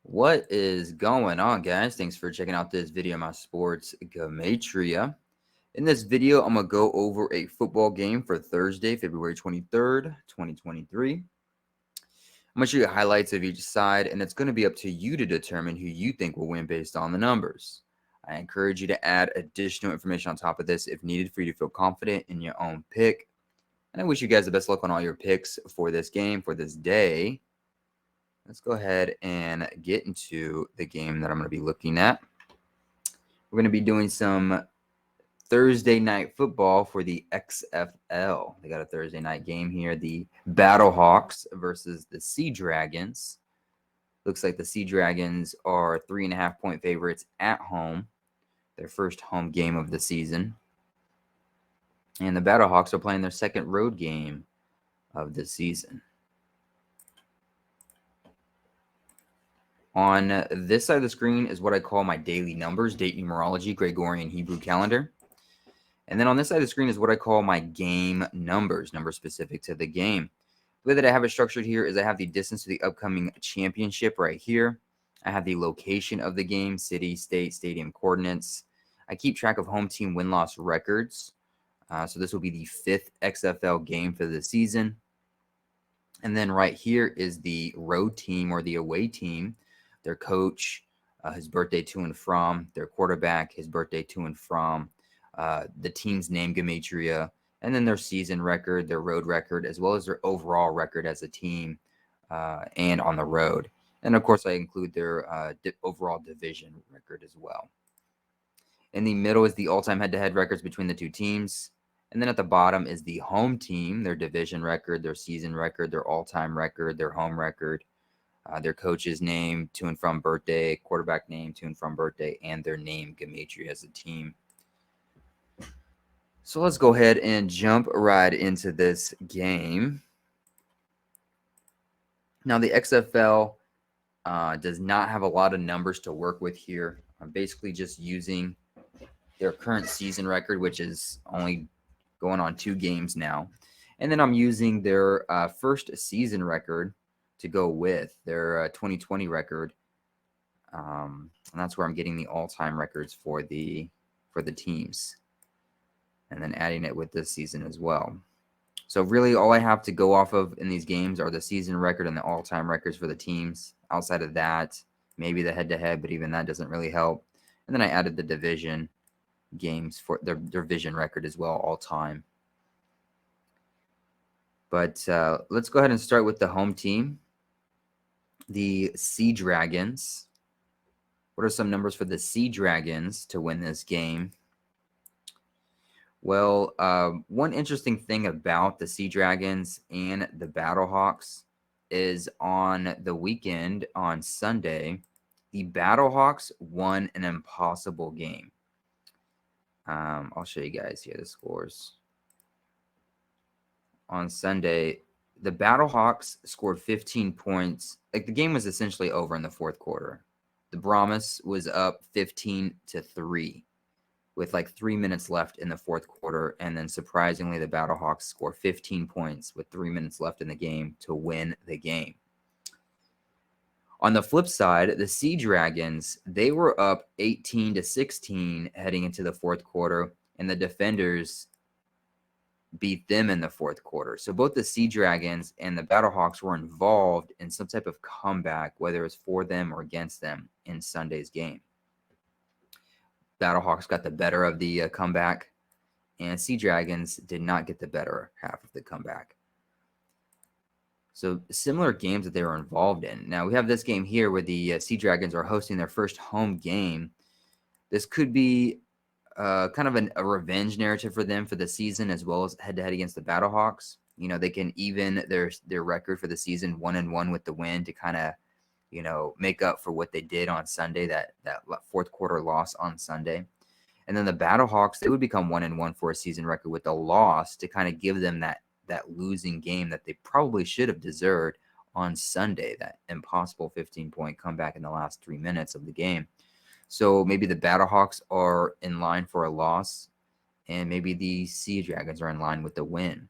What is going on, guys? Thanks for checking out this video on my sports Gematria. In this video, I'm going to go over a football game for Thursday, February 23rd, 2023. I'm going to show you highlights of each side, and it's going to be up to you to determine who you think will win based on the numbers. I encourage you to add additional information on top of this if needed for you to feel confident in your own pick. And I wish you guys the best luck on all your picks for this game, for this day. Let's go ahead and get into the game that I'm going to be looking at. We're going to be doing some Thursday night football for the XFL. They got a Thursday night game here. The Battlehawks versus the Sea Dragons. Looks like the Sea Dragons are 3.5-point favorites at home. Their first home game of the season. And the Battlehawks are playing their second road game of the season. On this side of the screen is what I call my daily numbers, date numerology, Gregorian Hebrew calendar. And then on this side of the screen is what I call my game numbers, numbers specific to the game. The way that I have it structured here is I have the distance to the upcoming championship right here. I have the location of the game, city, state, stadium coordinates. I keep track of home team win-loss records. So this will be the 5th XFL game for the season. And then right here is the road team or the away team. Their coach, his birthday to and from, their quarterback, his birthday to and from, the team's name, Gematria, and then their season record, their road record, as well as their overall record as a team and on the road. And, of course, I include their overall division record as well. In the middle is the all-time head-to-head records between the two teams. And then at the bottom is the home team, their division record, their season record, their all-time record, their home record. Their coach's name, to and from birthday, quarterback name, to and from birthday, and their name, Gematria, as a team. So let's go ahead and jump right into this game. Now, the XFL does not have a lot of numbers to work with here. I'm basically just using their current season record, which is only going on 2 games now. And then I'm using their first season record to go with their 2020 record, and that's where I'm getting the all-time records for the teams, and then adding it with this season as well. So really, all I have to go off of in these games are the season record and the all-time records for the teams. Outside of that, maybe the head-to-head, but even that doesn't really help. And then I added the division games for their division record as well, all-time. But let's go ahead and start with the home team. The Sea Dragons. What are some numbers for the Sea Dragons to win this game? Well, one interesting thing about the Sea Dragons and the Battlehawks is on the weekend, on Sunday, the Battlehawks won an impossible game. I'll show you guys here the scores. On Sunday, the Battlehawks scored 15 points. Like, the game was essentially over in the 4th quarter. The Brahmas was up 15-3 with like 3 minutes left in the 4th quarter. And then surprisingly, the Battlehawks scored 15 points with 3 minutes left in the game to win the game. On the flip side, the Sea Dragons, they were up 18-16 heading into the 4th quarter, and the Defenders beat them in the 4th quarter. So both the Sea Dragons and the Battlehawks were involved in some type of comeback, whether it's for them or against them in Sunday's game. Battlehawks got the better of the comeback, and Sea Dragons did not get the better half of the comeback. So similar games that they were involved in. Now we have this game here where the Sea Dragons are hosting their first home game. This could be kind of a revenge narrative for them for the season, as well as head-to-head against the Battlehawks. You know, they can even their record for the season 1-1 with the win to kind of, you know, make up for what they did on Sunday, that 4th quarter loss on Sunday. And then the Battlehawks, they would become 1-1 for a season record with a loss to kind of give them that losing game that they probably should have deserved on Sunday, that impossible 15-point comeback in the last 3 minutes of the game. So maybe the Battlehawks are in line for a loss, and maybe the Sea Dragons are in line with the win.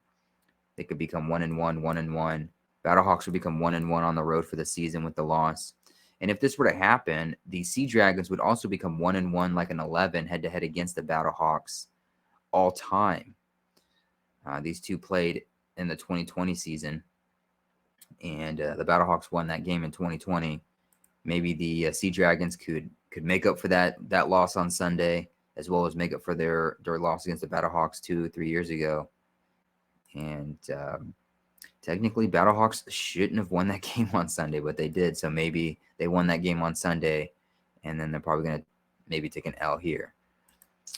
They could become 1-1, 1-1. Battlehawks would become 1-1 on the road for the season with the loss. And if this were to happen, the Sea Dragons would also become 1-1, like an 11 head-to-head against the Battlehawks all time. These two played in the 2020 season, and the Battlehawks won that game in 2020. Maybe the Sea Dragons could make up for that loss on Sunday, as well as make up for their loss against the Battlehawks 2-3 years ago. And technically, Battlehawks shouldn't have won that game on Sunday, but they did. So maybe they won that game on Sunday, and then they're probably going to maybe take an L here.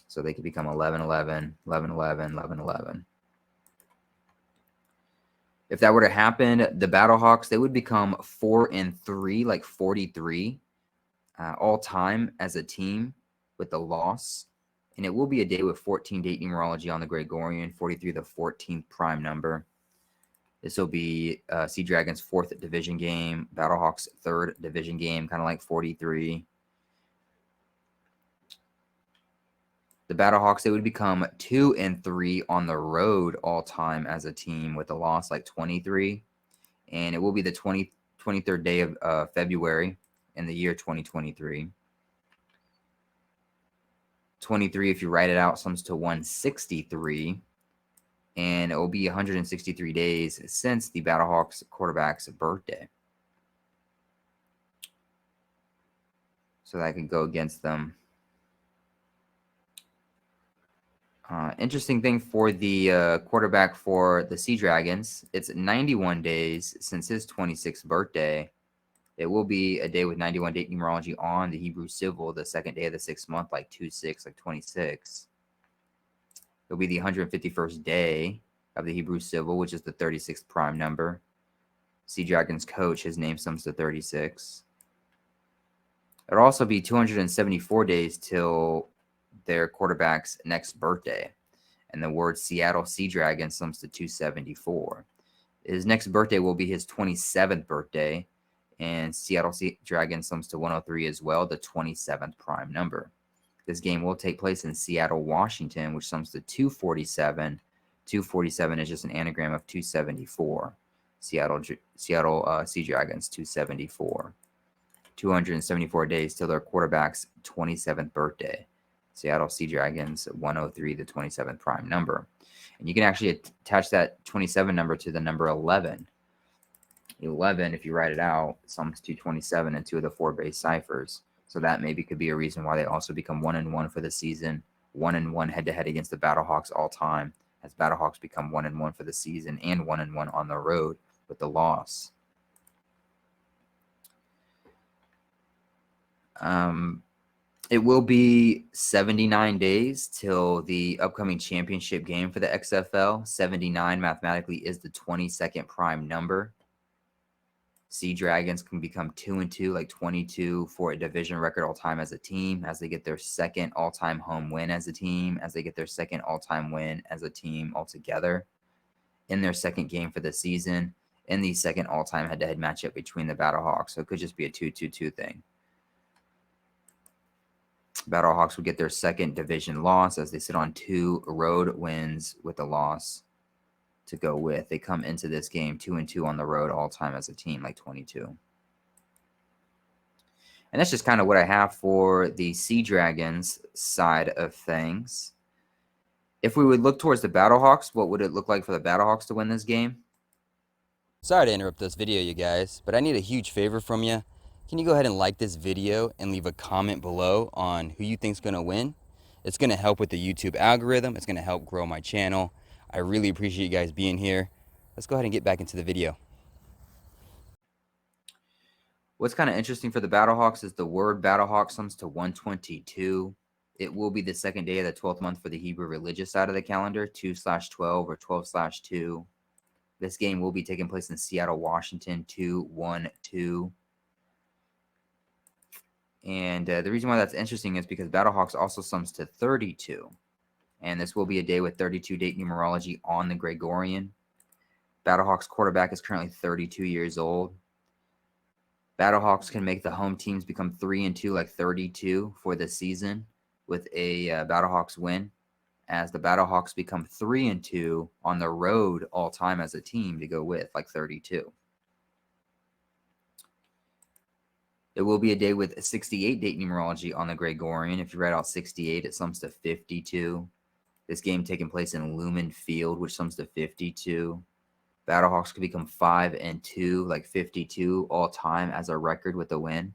So they could become 11-11, 11-11, 11-11. If that were to happen, the Battlehawks, they would become 4-3, like 43, all time as a team with the loss. And it will be a day with 14 date numerology on the Gregorian, 43 the 14th prime number. This will be Sea Dragons' 4th division game, Battlehawks' 3rd division game, kind of like 43. The Battlehawks, they would become 2-3 on the road all time as a team with a loss like 23. And it will be the 23rd day of February in the year 2023. 23, if you write it out, sums to 163. And it will be 163 days since the Battlehawks quarterback's birthday. So that could go against them. Interesting thing for the quarterback for the Sea Dragons, it's 91 days since his 26th birthday. It will be a day with 91 date numerology on the Hebrew Civil, the second day of the 6th month, like 2-6, like 26. It'll be the 151st day of the Hebrew Civil, which is the 36th prime number. Sea Dragons coach, his name sums to 36. It'll also be 274 days till their quarterback's next birthday. And the word Seattle Sea Dragon sums to 274. His next birthday will be his 27th birthday. And Seattle Sea Dragon sums to 103 as well, the 27th prime number. This game will take place in Seattle, Washington, which sums to 247. 247 is just an anagram of 274. Seattle Sea Dragons, 274. 274 days till their quarterback's 27th birthday. Seattle Sea Dragons, 103, the 27th prime number. And you can actually attach that 27 number to the number 11. 11, if you write it out, sums to 27 in 2 of the 4 base ciphers. So that maybe could be a reason why they also become 1-1 for the season, 1-1 head-to-head against the Battlehawks all time, as Battlehawks become 1-1 for the season and 1-1 on the road with the loss. It will be 79 days till the upcoming championship game for the XFL. 79 mathematically is the 22nd prime number. Sea Dragons can become 2-2, like 22 for a division record all time as a team, as they get their second all-time home win as a team, as they get their second all-time win as a team altogether in their second game for the season, in the second all-time head-to-head matchup between the Battlehawks. So it could just be a 2-2-2 thing. Battlehawks would get their second division loss as they sit on 2 road wins with a loss to go with. They come into this game 2-2 on the road all time as a team, like 22. And that's just kind of what I have for the Sea Dragons side of things. If we would look towards the Battlehawks, what would it look like for the Battlehawks to win this game? Sorry to interrupt this video, you guys, but I need a huge favor from you. Can you go ahead and like this video and leave a comment below on who you think's going to win? It's going to help with the YouTube algorithm. It's going to help grow my channel. I really appreciate you guys being here. Let's go ahead and get back into the video. What's kind of interesting for the Battlehawks is the word Battlehawk sums to 122. It will be the second day of the 12th month for the Hebrew religious side of the calendar, 2/12 or 12/2. This game will be taking place in Seattle, Washington, 2-1-2. And the reason why that's interesting is because Battlehawks also sums to 32. And this will be a day with 32 date numerology on the Gregorian. Battlehawks quarterback is currently 32 years old. Battlehawks can make the home teams become 3-2, like 32 for the season with a Battlehawks win, as the Battlehawks become 3-2 on the road all time as a team to go with, like 32. It will be a day with 68 date numerology on the Gregorian. If you write out 68, it sums to 52. This game taking place in Lumen Field, which sums to 52. Battlehawks could become 5-2, like 52 all time as a record with a win.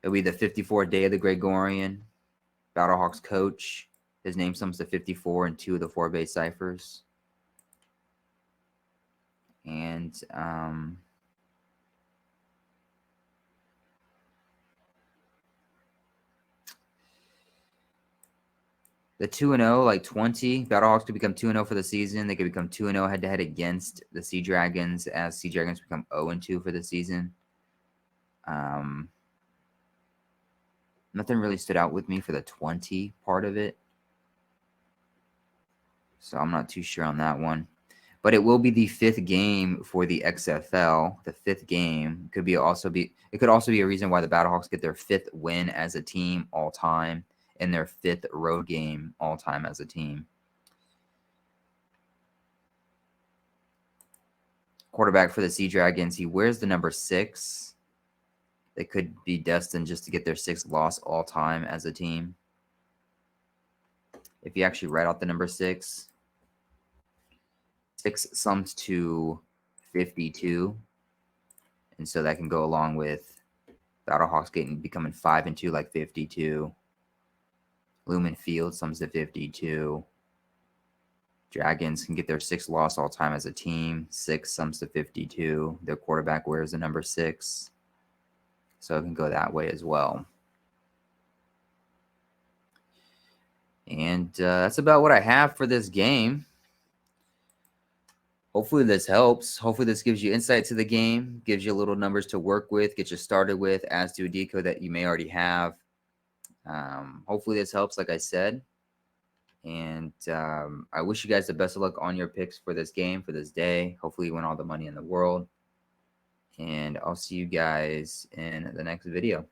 It'll be the 54th day of the Gregorian. Battlehawks coach, his name sums to 54 in 2 of the 4 base ciphers. And the 2-0, like 20, Battlehawks could become 2-0 for the season. They could become 2-0 head-to-head against the Sea Dragons, as Sea Dragons become 0-2 for the season. Nothing really stood out with me for the 20 part of it, so I'm not too sure on that one. But it will be the 5th game for the XFL. The 5th game could also be a reason why the Battlehawks get their 5th win as a team all time and their 5th road game all time as a team. Quarterback for the Sea Dragons, he wears the number 6. They could be destined just to get their 6th loss all time as a team. If you actually write out the number 6, 6 sums to 52. And so that can go along with Battlehawks becoming 5-2, like 52. Lumen Field sums to 52. Dragons can get their 6th loss all time as a team. 6 sums to 52. Their quarterback wears the number 6. So it can go that way as well. And that's about what I have for this game. Hopefully this helps. Hopefully this gives you insight to the game, gives you little numbers to work with, get you started with, adds to a decode that you may already have. Hopefully this helps, like I said. And I wish you guys the best of luck on your picks for this game, for this day. Hopefully you win all the money in the world. And I'll see you guys in the next video.